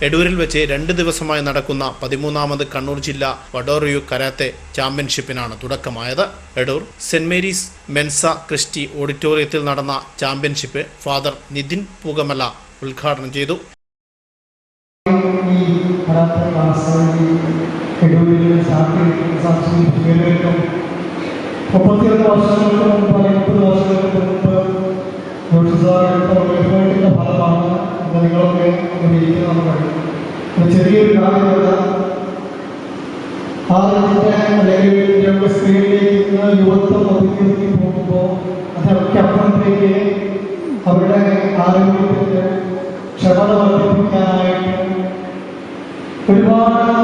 എടൂരിൽ വെച്ച് 2 ദിവസമായി നടക്കുന്ന 13ാമത് കണ്ണൂർ ജില്ലാ വഡോറിയു കരാത്തെ ചാമ്പ്യൻഷിപ്പിനാണ് തുടക്കമായത്. എടൂർ സെന്റ് മേരീസ് മെൻസ ക്രിസ്റ്റി ഓഡിറ്റോറിയത്തിൽ നടന്ന ചാമ്പ്യൻഷിപ്പ് ഫാദർ നിതിൻ പൂകമല ഉദ്ഘാടനം ചെയ്തു. ചെറിയൊരു കാര്യമല്ല. അല്ലെങ്കിൽ സ്ത്രീകളിലേക്ക് യുവത്വം ഒതുക്കി പോകുമ്പോൾ അതൊക്കെ അപ്പുറത്തേക്ക് അവരുടെ ആരോഗ്യത്തിന് ക്ഷമത വർദ്ധിപ്പിക്കാനായിട്ട് ഒരുപാട്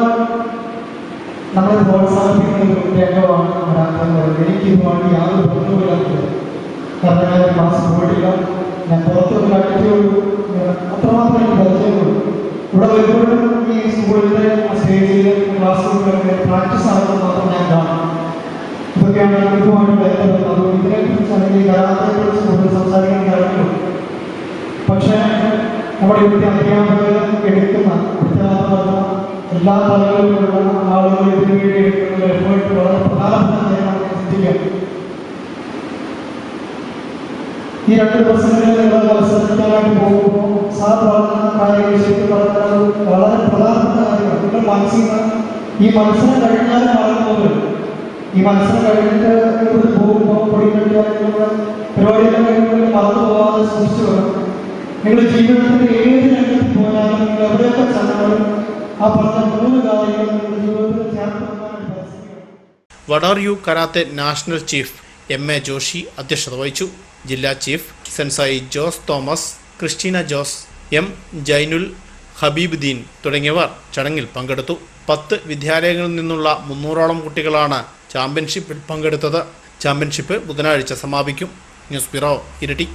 നമ്മളെ പ്രോത്സാഹിപ്പിക്കുന്ന ഒരു രംഗമാണ് മരാത്തൺ. എനിക്ക് ഇതുമായിട്ട് യാതൊരു ബന്ധവുമില്ലാത്തത്. കാരണം ഞാൻ ക്ലാസ് പോയിട്ടില്ല. ഞാൻ പുറത്തൊരു കാഴ്ചയോട് അത്രമാത്രം എനിക്ക് പരിചയമുള്ളൂ. ഇവിടെ വരുമ്പോഴും ഈ സ്കൂളിൻ്റെ സ്റ്റേജിൽ ക്ലാസ്സുകളിലൊക്കെ പ്രാക്ടീസ് ആകുന്നത് മാത്രം ഞാൻ കാണും. ഇതൊക്കെയാണ് ഇതുമായിട്ട് ബന്ധപ്പെട്ടത്. അതുകൊണ്ട് ഇതിനെക്കുറിച്ചാണെങ്കിൽ കരാത്തയെക്കുറിച്ച് കൂടുതൽ സംസാരിക്കാൻ കഴിയുള്ളൂ. പക്ഷേ നമ്മുടെ ഇവിടുത്തെ അധ്യാപകർ എടുക്കുന്ന മാത്രമല്ല എല്ലാ തലങ്ങളിലുള്ള ആളുകൾ ഇതിനു വേണ്ടി എടുക്കുന്ന എഫേർട്ട് വളരെ പ്രധാനപ്പെട്ട ചിന്തിക്കാം. ഈ 2 ദിവസങ്ങളിൽ നിങ്ങൾ മത്സരിക്കാനായിട്ട് പോകുമ്പോൾ സാർ പറഞ്ഞ കാര്യം വിഷയത്തിൽ പറഞ്ഞത് വളരെ പ്രധാനപ്പെട്ട കാര്യമാണ്. നിങ്ങൾ ഈ മത്സരം കഴിഞ്ഞാലും മറന്നുപോകും. ഈ മത്സരം കഴിഞ്ഞിട്ട് ഇവിടെ പോകുമ്പോൾ പൊടിക്കഴിഞ്ഞാൽ പരിപാടികൾ മറന്നു പോകാതെ സൂക്ഷിച്ചു വേണം. നിങ്ങൾ ജീവിതത്തിന്റെ ഏത് രംഗത്ത് പോയാലും നിങ്ങൾ എവിടെയൊക്കെ ചെന്നാലും ആ പറഞ്ഞ 3 കാര്യങ്ങൾ നിങ്ങളുടെ ജീവിതത്തിൽ ചേർത്ത്. Wadoryu karate national chief MA Joshi അധ്യക്ഷത വഹിച്ചു. ജില്ലാ chief sensei Jose Thomas, Christina Jose, M Jainul, Habibuddin തുടങ്ങിയവർ ചടങ്ങിൽ പങ്കെടുത്തു. 10 വിദ്യാലയങ്ങളിൽ നിന്നുള്ള 300ഓളം കുട്ടികളാണ് ചാമ്പ്യൻഷിപ്പിൽ പങ്കെടുത്തത്. ചാമ്പ്യൻഷിപ്പ് ബുധനാഴ്ച സമാപിക്കും. News bureau, Iritty.